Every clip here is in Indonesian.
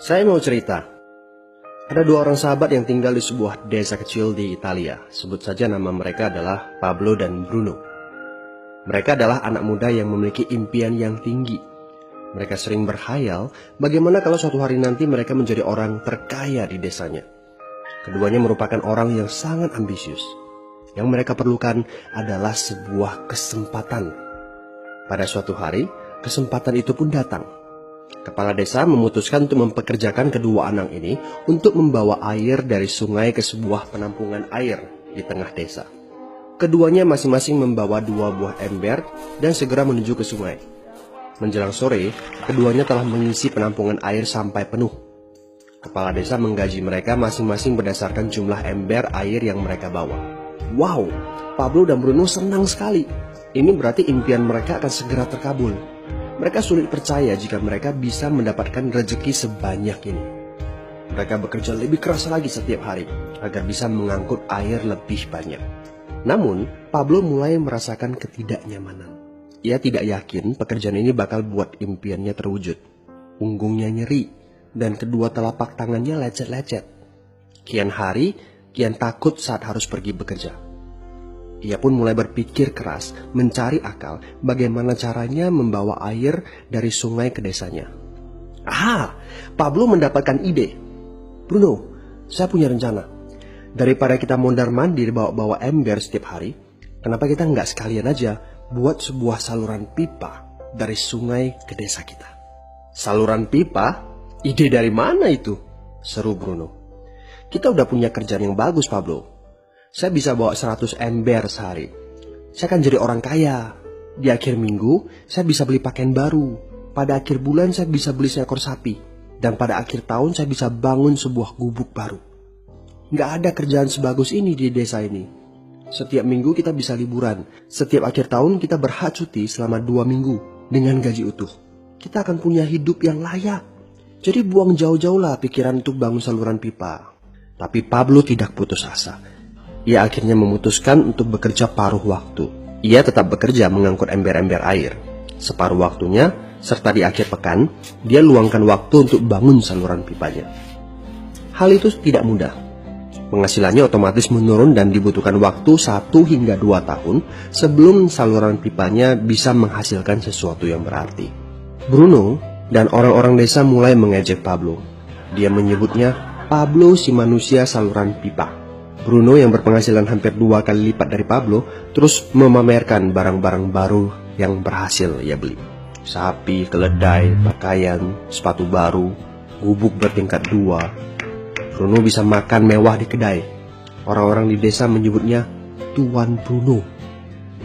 Saya mau cerita. Ada dua orang sahabat yang tinggal di sebuah desa kecil di Italia. Sebut saja nama mereka adalah Pablo dan Bruno. Mereka adalah anak muda yang memiliki impian yang tinggi. Mereka sering berkhayal bagaimana kalau suatu hari nanti mereka menjadi orang terkaya di desanya. Keduanya merupakan orang yang sangat ambisius. Yang mereka perlukan adalah sebuah kesempatan. Pada suatu hari, kesempatan itu pun datang. Kepala desa memutuskan untuk mempekerjakan kedua anak ini untuk membawa air dari sungai ke sebuah penampungan air di tengah desa. Keduanya masing-masing membawa 2 buah ember dan segera menuju ke sungai. Menjelang sore, keduanya telah mengisi penampungan air sampai penuh. Kepala desa menggaji mereka masing-masing berdasarkan jumlah ember air yang mereka bawa. Wow, Pablo dan Bruno senang sekali. Ini berarti impian mereka akan segera terkabul. Mereka sulit percaya jika mereka bisa mendapatkan rezeki sebanyak ini. Mereka bekerja lebih keras lagi setiap hari agar bisa mengangkut air lebih banyak. Namun, Pablo mulai merasakan ketidaknyamanan. Ia tidak yakin pekerjaan ini bakal buat impiannya terwujud. Punggungnya nyeri dan kedua telapak tangannya lecet-lecet. Kian hari, kian takut saat harus pergi bekerja. Ia pun mulai berpikir keras, mencari akal bagaimana caranya membawa air dari sungai ke desanya. Pablo mendapatkan ide. Bruno, saya punya rencana. Daripada kita mondar-mandir bawa-bawa ember setiap hari, kenapa kita nggak sekalian aja buat sebuah saluran pipa dari sungai ke desa kita? Saluran pipa? Ide dari mana itu? Seru Bruno. Kita udah punya kerjaan yang bagus, Pablo. Saya bisa bawa 100 ember sehari. Saya akan jadi orang kaya. Di akhir minggu, saya bisa beli pakaian baru. Pada akhir bulan, saya bisa beli seekor sapi. Dan pada akhir tahun, saya bisa bangun sebuah gubuk baru. Nggak ada kerjaan sebagus ini di desa ini. Setiap minggu kita bisa liburan. Setiap akhir tahun, kita berhak cuti selama 2 minggu dengan gaji utuh. Kita akan punya hidup yang layak. Jadi buang jauh-jauh lah pikiran untuk bangun saluran pipa. Tapi Pablo tidak putus asa. Ia akhirnya memutuskan untuk bekerja paruh waktu. Ia tetap bekerja mengangkut ember-ember air. Separuh waktunya, serta di akhir pekan, dia luangkan waktu untuk bangun saluran pipanya. Hal itu tidak mudah. Penghasilannya otomatis menurun dan dibutuhkan waktu 1 hingga 2 tahun sebelum saluran pipanya bisa menghasilkan sesuatu yang berarti. Bruno dan orang-orang desa mulai mengejek Pablo. Dia menyebutnya Pablo si manusia saluran pipa. Bruno yang berpenghasilan hampir 2 kali lipat dari Pablo terus memamerkan barang-barang baru yang berhasil ia beli. Sapi, keledai, pakaian, sepatu baru, gubuk bertingkat 2. Bruno bisa makan mewah di kedai. Orang-orang di desa menyebutnya Tuan Bruno.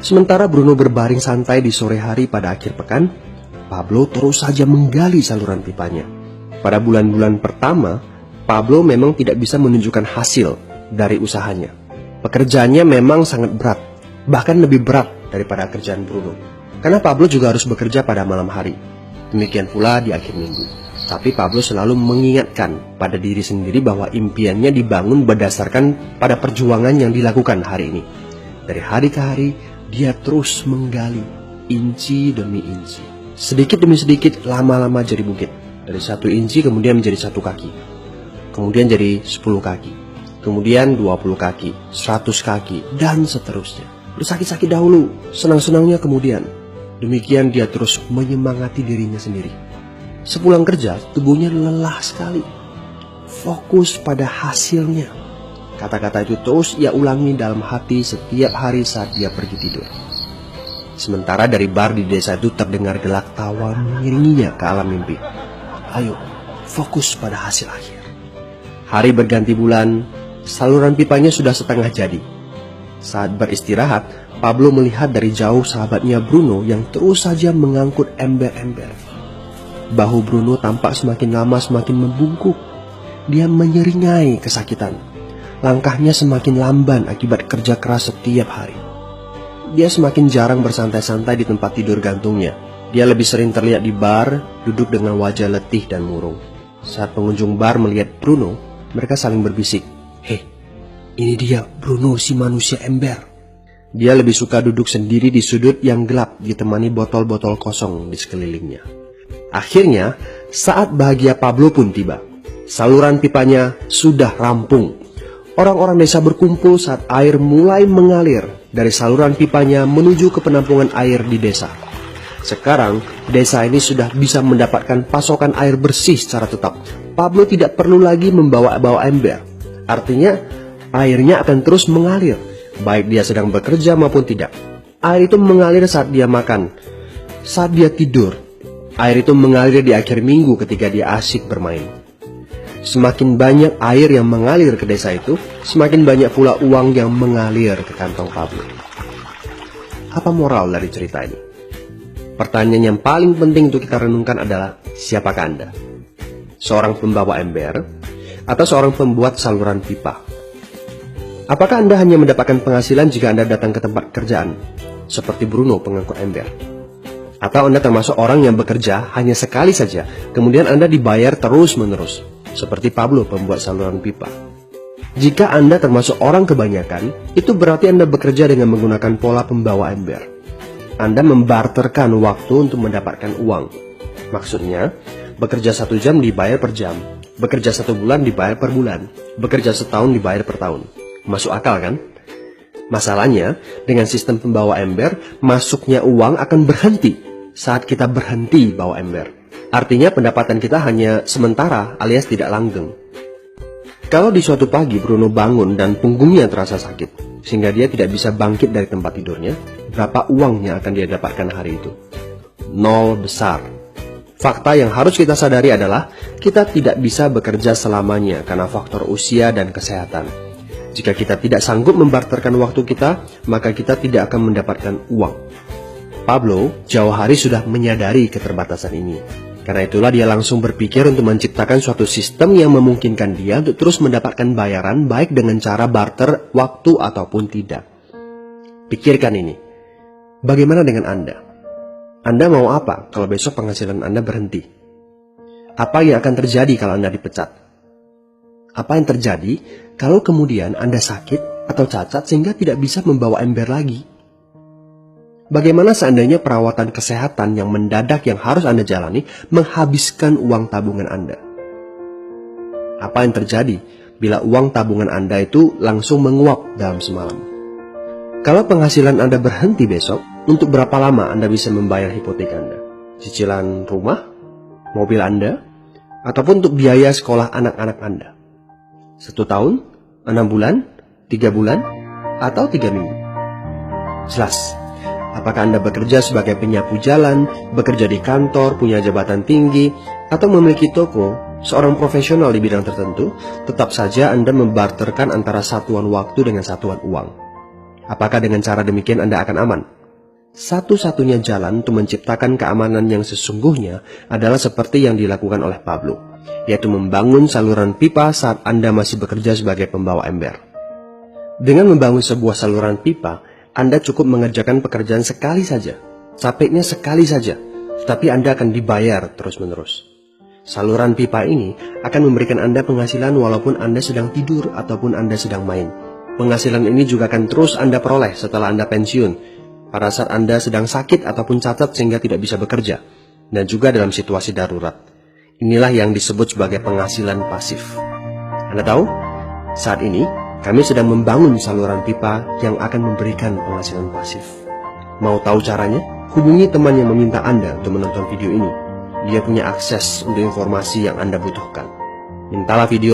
Sementara Bruno berbaring santai di sore hari pada akhir pekan, Pablo terus saja menggali saluran pipanya. Pada bulan-bulan pertama, Pablo memang tidak bisa menunjukkan hasil dari usahanya. Pekerjaannya memang sangat berat, bahkan lebih berat daripada kerjaan Bruno. Karena Pablo juga harus bekerja pada malam hari. Demikian pula di akhir minggu. Tapi Pablo selalu mengingatkan pada diri sendiri bahwa impiannya dibangun berdasarkan pada perjuangan yang dilakukan hari ini. Dari hari ke hari, dia terus menggali, inci demi inci. Sedikit demi sedikit, lama-lama jadi bukit. Dari 1 inci kemudian menjadi 1 kaki. Kemudian jadi 10 kaki. Kemudian 20 kaki, 100 kaki, dan seterusnya. Bersakit-sakit dahulu, senang-senangnya kemudian. Demikian dia terus menyemangati dirinya sendiri. Sepulang kerja, tubuhnya lelah sekali. Fokus pada hasilnya. Kata-kata itu terus ia ulangi dalam hati setiap hari saat dia pergi tidur. Sementara dari bar di desa itu terdengar gelak tawa mengiringinya ke alam mimpi. Ayo, fokus pada hasil akhir. Hari berganti bulan, saluran pipanya sudah setengah jadi. Saat beristirahat, Pablo melihat dari jauh sahabatnya Bruno yang terus saja mengangkut ember-ember. Bahu Bruno tampak semakin lama semakin membungkuk. Dia menyeringai kesakitan. Langkahnya semakin lamban akibat kerja keras setiap hari. Dia semakin jarang bersantai-santai di tempat tidur gantungnya. Dia lebih sering terlihat di bar, duduk dengan wajah letih dan murung. Saat pengunjung bar melihat Bruno, mereka saling berbisik. Ini dia Bruno si manusia ember. Dia lebih suka duduk sendiri di sudut yang gelap ditemani botol-botol kosong di sekelilingnya. Akhirnya, saat bahagia Pablo pun tiba. Saluran pipanya sudah rampung. Orang-orang desa berkumpul saat air mulai mengalir dari saluran pipanya menuju ke penampungan air di desa. Sekarang, desa ini sudah bisa mendapatkan pasokan air bersih secara tetap. Pablo tidak perlu lagi membawa ember. Artinya, airnya akan terus mengalir, baik dia sedang bekerja maupun tidak. Air itu mengalir saat dia makan, saat dia tidur. Air itu mengalir di akhir minggu ketika dia asyik bermain. Semakin banyak air yang mengalir ke desa itu, semakin banyak pula uang yang mengalir ke kantong Pablo. Apa moral dari cerita ini? Pertanyaan yang paling penting untuk kita renungkan adalah, siapakah Anda? Seorang pembawa ember atau seorang pembuat saluran pipa? Apakah Anda hanya mendapatkan penghasilan jika Anda datang ke tempat kerjaan, seperti Bruno pengangkut ember? Atau Anda termasuk orang yang bekerja hanya sekali saja, kemudian Anda dibayar terus-menerus, seperti Pablo pembuat saluran pipa? Jika Anda termasuk orang kebanyakan, itu berarti Anda bekerja dengan menggunakan pola pembawa ember. Anda membarterkan waktu untuk mendapatkan uang. Maksudnya, bekerja 1 jam dibayar per jam, bekerja 1 bulan dibayar per bulan, bekerja setahun dibayar per tahun. Masuk akal kan? Masalahnya, dengan sistem pembawa ember, masuknya uang akan berhenti saat kita berhenti bawa ember. Artinya pendapatan kita hanya sementara alias tidak langgeng. Kalau di suatu pagi Bruno bangun dan punggungnya terasa sakit, sehingga dia tidak bisa bangkit dari tempat tidurnya, berapa uang yang akan dia dapatkan hari itu? 0 besar. Fakta yang harus kita sadari adalah, kita tidak bisa bekerja selamanya karena faktor usia dan kesehatan. Jika kita tidak sanggup membarterkan waktu kita, maka kita tidak akan mendapatkan uang. Pablo jauh hari sudah menyadari keterbatasan ini. Karena itulah dia langsung berpikir untuk menciptakan suatu sistem yang memungkinkan dia untuk terus mendapatkan bayaran baik dengan cara barter waktu ataupun tidak. Pikirkan ini. Bagaimana dengan Anda? Anda mau apa kalau besok penghasilan Anda berhenti? Apa yang akan terjadi kalau Anda dipecat? Apa yang terjadi kalau kemudian Anda sakit atau cacat sehingga tidak bisa membawa ember lagi? Bagaimana seandainya perawatan kesehatan yang mendadak yang harus Anda jalani menghabiskan uang tabungan Anda? Apa yang terjadi bila uang tabungan Anda itu langsung menguap dalam semalam? Kalau penghasilan Anda berhenti besok, untuk berapa lama Anda bisa membayar hipotek Anda? Cicilan rumah, mobil Anda, ataupun untuk biaya sekolah anak-anak Anda? 1 tahun, 6 bulan, 3 bulan, atau 3 minggu? Jelas. Apakah Anda bekerja sebagai penyapu jalan, bekerja di kantor, punya jabatan tinggi, atau memiliki toko, seorang profesional di bidang tertentu, tetap saja Anda membarterkan antara satuan waktu dengan satuan uang. Apakah dengan cara demikian Anda akan aman? Satu-satunya jalan untuk menciptakan keamanan yang sesungguhnya adalah seperti yang dilakukan oleh Pablo, yaitu membangun saluran pipa saat Anda masih bekerja sebagai pembawa ember. Dengan membangun sebuah saluran pipa, Anda cukup mengerjakan pekerjaan sekali saja, capeknya sekali saja, tetapi Anda akan dibayar terus-menerus. Saluran pipa ini akan memberikan Anda penghasilan walaupun Anda sedang tidur ataupun Anda sedang main. Penghasilan ini juga akan terus Anda peroleh setelah Anda pensiun, pada saat Anda sedang sakit ataupun cacat sehingga tidak bisa bekerja, dan juga dalam situasi darurat. Inilah yang disebut sebagai penghasilan pasif. Anda tahu, saat ini kami sedang membangun saluran pipa yang akan memberikan penghasilan pasif. Mau tahu caranya? Hubungi teman yang meminta Anda untuk menonton video ini. Dia punya akses untuk informasi yang Anda butuhkan. Mintalah video